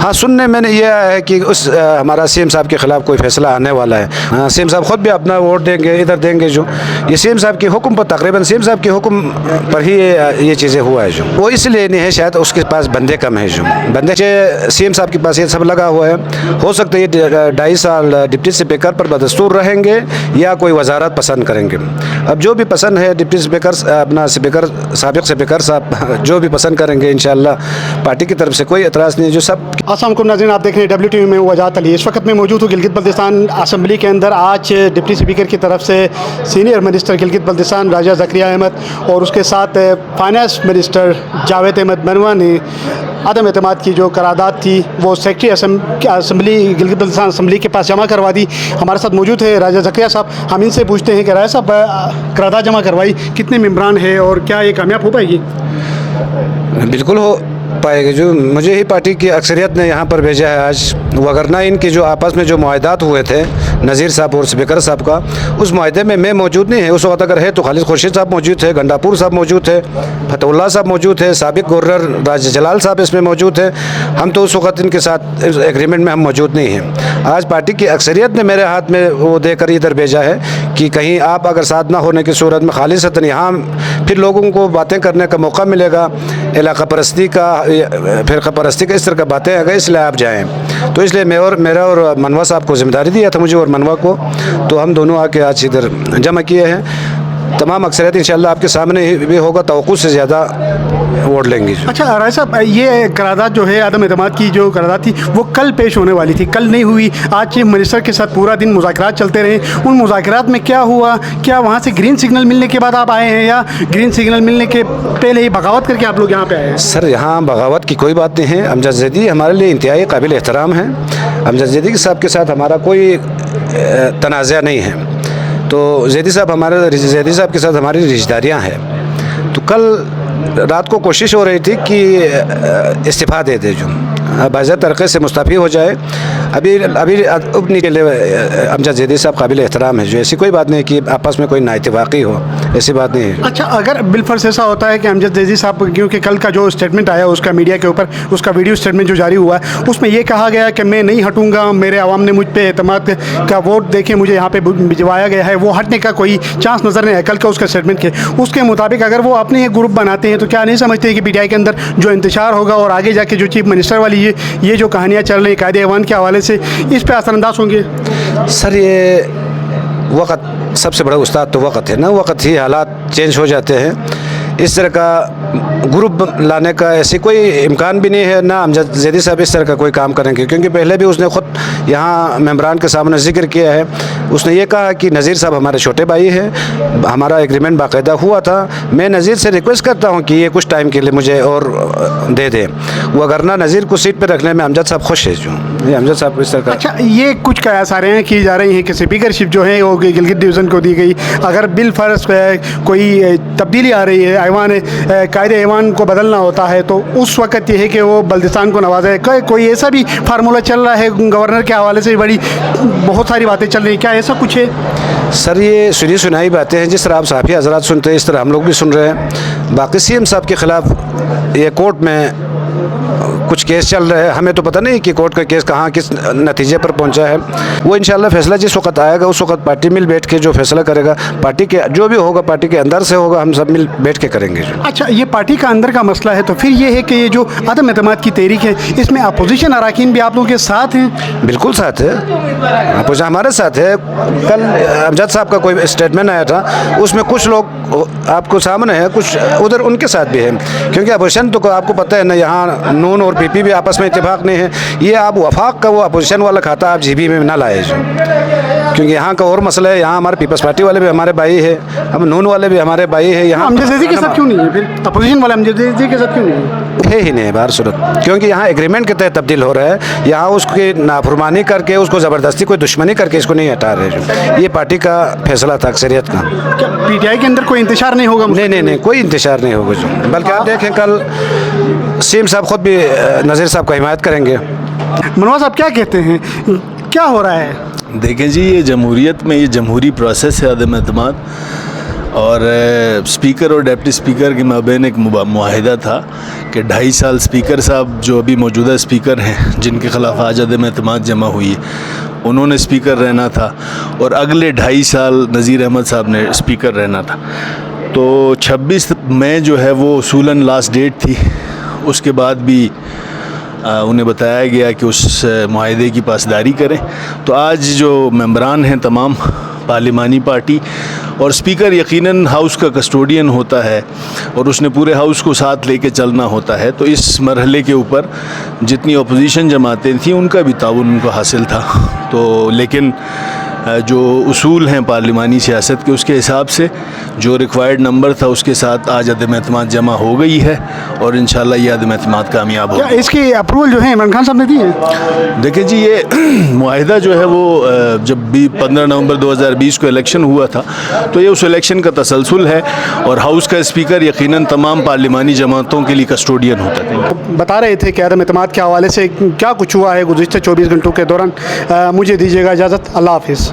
हाँ, सुनने में ये आया है कि उस हमारा सीएम साहब के खिलाफ कोई फैसला आने वाला है। हाँ, सीएम साहब खुद भी अपना वोट देंगे, इधर देंगे जो ये सीएम साहब के हुक्म पर, तकरीबन सीएम साहब के हुक्म पर ही ये चीज़ें हुआ है जो वो इसलिए नहीं है, शायद उसके पास बंदे कम है जो बंदे सीएम साहब के पास ये सब लगा हुआ है। हो सकता है ये 2.5 साल डिप्टी स्पीकर पर बदस्तूर रहेंगे या कोई वजारत पसंद करेंगे। अब जो भी पसंद है डिप्टी स्पीकर अपना स्पीकर साबिक स्पीकर साहब जो भी पसंद करेंगे इंशाअल्लाह पार्टी की तरफ से कोई एतराज़ नहीं है जो सब। अस्सलाम वालेकुम नाज़रीन, आप देख रहे हैं WTV में वजाहत अली। इस वक्त मैं मौजूद हूँ गिलगित बल्तिस्तान असम्बली के अंदर। आज डिप्टी स्पीकर की तरफ से सीनियर मिनिस्टर गिलगित बल्तिस्तान राजा ज़करिया अहमद और उसके साथ फाइनेंस मिनिस्टर जावेद अहमद मनवा ने अदम एतमाद की जो करारदाद थी वो secretary assembly Gilgit Baltistan assembly के पास जमा करवा दी। हमारे साथ मौजूद है राजा ज़करिया साहब। हम इनसे पूछते हैं कि राजा साहब, करारदाद जमा करवाई, कितने मेम्बरान है और क्या ये कामयाब हो पाएगी? बिल्कुल हो पाएगी। जो मुझे ही पार्टी की अक्सरियत ने यहाँ पर भेजा है आज, वगरना इनके जो आपस में जो मुआहदात हुए थे नज़ीर साहब और स्पीकर साहब का, उस मुआहदे में मैं मौजूद नहीं है। उस वक्त अगर है तो खालिद खुर्शीद साहब मौजूद थे, गंडापुर साहब मौजूद थे, फतहुल्लाह साहब मौजूद है, साबिक गवर्नर राज जलाल साहब इसमें मौजूद है। हम तो उस वक्त इनके साथ एग्रीमेंट में हम मौजूद नहीं हैं। आज पार्टी की अक्सरियत ने मेरे हाथ में वो देकर इधर भेजा है कि कहीं आप अगर साथ ना होने की सूरत में खालिसतन यहाँ फिर लोगों को बातें करने का मौका मिलेगा, इलाका परस्ती का, फ़िरक़ा परस्ती का, इस तरह का बातें आ गई, इसलिए आप जाएं। तो इसलिए मेरा और मनवा साहब को ज़िम्मेदारी दिया था मुझे और मनवा को, तो हम दोनों आके आज इधर जमा किए हैं। तमाम अक्सरियत इंशाअल्लाह आपके सामने ही भी होगा, तवक्कुल से ज़्यादा वोट लेंगे। अच्छा राय साहब, ये करारदाद जो है अदम एतमाद की जो करारदाद थी वो कल पेश होने वाली थी, कल नहीं हुई। आज चीफ मिनिस्टर के साथ पूरा दिन मुज़ाकरात चलते रहे। उन मुज़ाकरात में क्या हुआ? क्या वहाँ से ग्रीन सिग्नल मिलने के बाद आप आए हैं या ग्रीन सिग्नल मिलने के पहले ही बगावत करके आप लोग यहाँ पे आए हैं? सर, यहाँ बगावत की कोई बात नहीं है। अमजद ज़ैदी हमारे लिए इंतहाई काबिल एहतराम है। अमजद ज़ैदी साहब के साथ हमारा कोई तनाज़ा नहीं है। तो ज़ैदी साहब के साथ हमारी रिश्तेदारियाँ हैं। तो कल रात को कोशिश हो रही थी कि इस्तीफ़ा दे दे, जो बाज़ात तरीक़े से मुस्तफ़ी हो जाए। अभी अपनी के लिए अमजद ज़ैदी साहब काबिल एहतराम है, जो ऐसी कोई बात नहीं कि आपस में कोई नाइतवाक़ी हो, ऐसी बात नहीं है। अच्छा, अगर बिलफर्ज ऐसा होता है कि अमजद ज़ैदी साहब, क्योंकि कल का जो स्टेटमेंट आया उसका मीडिया के ऊपर, उसका वीडियो स्टेटमेंट जो जारी हुआ उसमें ये कहा गया कि मैं नहीं हटूँगा, मेरे आवाम ने मुझ पर एतमाद का वोट देके मुझे यहाँ पे भिजवाया गया है, वो हटने का कोई चांस नज़र नहीं आया कल का उसका स्टेटमेंट के। उसके मुताबिक अगर वो अपने एक ग्रुप बनाते हैं तो क्या नहीं समझते कि PTI के अंदर जो इंतशार होगा और आगे जाके जो चीफ मिनिस्टर वाली ये जो कहानियाँ चल रही कायदे ऐवान के हवाले से, इस पर असरअंदाज होंगे? सर, ये वक्त सबसे बड़ा उस्ताद तो वक्त है ना, वक्त ही हालात चेंज हो जाते हैं। इस तरह का ग्रुप लाने का ऐसे कोई इम्कान भी नहीं है, ना अमजद ज़ैदी साहब इस तरह का कोई काम करेंगे, क्योंकि पहले भी उसने ख़ुद यहाँ मेम्बरान के सामने जिक्र किया है। उसने ये कहा कि नज़ीर साहब हमारे छोटे भाई हैं, हमारा एग्रीमेंट बाकायदा हुआ था। मैं नज़ीर से रिक्वेस्ट करता हूँ कि ये कुछ टाइम के लिए मुझे और दे दें, वगरना नज़ीर को सीट पर रखने में अमजद साहब खुश है। जो ये अमजद साहब इस तरह का। अच्छा, ये कुछ कयास आ रहे हैं की जा रही हैं कि स्पीकरशिप जो है वो गिलगित डिवीज़न को दी गई। अगर बिल फर्ज कोई तब्दीली आ रही है, ऐवान कायदे ऐवान को बदलना होता है, तो उस वक्त ये है कि वो बल्तिस्तान को नवाजा है। कोई ऐसा भी फार्मूला चल रहा है गवर्नर के हवाले से? बड़ी बहुत सारी बातें चल रही हैं, क्या ऐसा कुछ है? सर, ये सुनी सुनाई बातें हैं। जिस तरह आप साफ़ी हज़रात सुनते हैं इस तरह हम लोग भी सुन रहे हैं। बाकी CM साहब के ख़िलाफ़ ये कोर्ट में कुछ केस चल रहे हैं, हमें तो पता नहीं कि कोर्ट का केस कहाँ किस नतीजे पर पहुंचा है। वो इंशाल्लाह फैसला जिस वक्त आएगा उस वक्त पार्टी मिल बैठ के जो फैसला करेगा, पार्टी के जो भी होगा पार्टी के अंदर से होगा, हम सब मिल बैठ के करेंगे। अच्छा, ये पार्टी का अंदर का मसला है, तो फिर ये है कि ये जो अदम एतमाद की तहरीक है इसमें अपोजिशन अरकान भी आप लोगों के साथ हैं? बिल्कुल साथ है, अपोजिशन हमारे साथ है। कल अमजद साहब का कोई स्टेटमेंट आया था, उसमें कुछ लोग आपको सामने है, कुछ उधर उनके साथ भी है, क्योंकि अपोजिशन तो आपको पता है ना, यहाँ नून और PP भी आपस में इत्तेफाक नहीं है। ये आप वफाक का वो अपोजिशन वाला खाता आप GB में ना लाए, क्योंकि यहाँ का और मसला है। यहाँ हमारे पीपल्स पार्टी वाले भी हमारे भाई है, हम नून वाले भी हमारे भाई है। यहाँ अमजद ज़ैदी के साथ क्यों नहीं है? फिर अपोजिशन वाले अमजद ज़ैदी के साथ क्यों नहीं है ही नहीं बाहर सूरत, क्योंकि यहाँ एग्रीमेंट के तहत तब्दील हो रहा है। यहाँ उसकी नाफरमानी करके, उसको ज़बरदस्ती कोई दुश्मनी करके इसको नहीं हटा रहे। ये पार्टी का फैसला था अक्सरियत का। क्या PTI के अंदर कोई इंतशार नहीं होगा? नहीं, कोई इंतशार नहीं होगा जो, बल्कि आप देखें कल CM साहब खुद भी नज़ीर साहब का हिमायत करेंगे। मनवा साहब क्या कहते हैं, क्या हो रहा है? देखें जी, ये जमहूरियत में ये जमहूरी प्रोसेस है अदम एतमाद। اور اسپیکر اور ڈپٹی اسپیکر کے مابین ایک معاہدہ تھا کہ 2.5 سال اسپیکر صاحب جو ابھی موجودہ اسپیکر ہیں جن کے خلاف آج عدم اعتماد جمع ہوئی ہے انہوں نے اسپیکر رہنا تھا اور اگلے 2.5 سال نذیر احمد صاحب نے اسپیکر رہنا تھا. تو 26 مئی جو ہے وہ اصولاً لاسٹ ڈیٹ تھی. اس کے بعد بھی انہیں بتایا گیا کہ اس معاہدے کی پاسداری کریں. تو آج جو ممبران ہیں تمام پارلیمانی پارٹی اور اسپیکر یقیناً ہاؤس کا کسٹوڈین ہوتا ہے اور اس نے پورے ہاؤس کو ساتھ لے کے چلنا ہوتا ہے. تو اس مرحلے کے اوپر جتنی اپوزیشن جماعتیں تھیں ان کا بھی تعاون ان کو حاصل تھا. تو لیکن جو اصول ہیں پارلیمانی سیاست کے اس کے حساب سے جو ریکوائرڈ نمبر تھا اس کے ساتھ آج عدم اعتماد جمع ہو گئی ہے اور انشاءاللہ یہ عدم اعتماد کامیاب ہوگا. اس کی اپروول جو ہے عمران خان صاحب نے دی ہے؟ دیکھیں جی یہ معاہدہ جو ہے وہ جب بھی 15 نومبر 2020 کو الیکشن ہوا تھا تو یہ اس الیکشن کا تسلسل ہے اور ہاؤس کا اسپیکر یقیناً تمام پارلیمانی جماعتوں کے لیے کسٹوڈین ہوتا ہے. بتا رہے تھے کہ عدم اعتماد کے حوالے سے کیا کچھ ہوا ہے گزشتہ 24 گھنٹوں کے دوران. مجھے دیجیے گا اجازت. اللہ حافظ.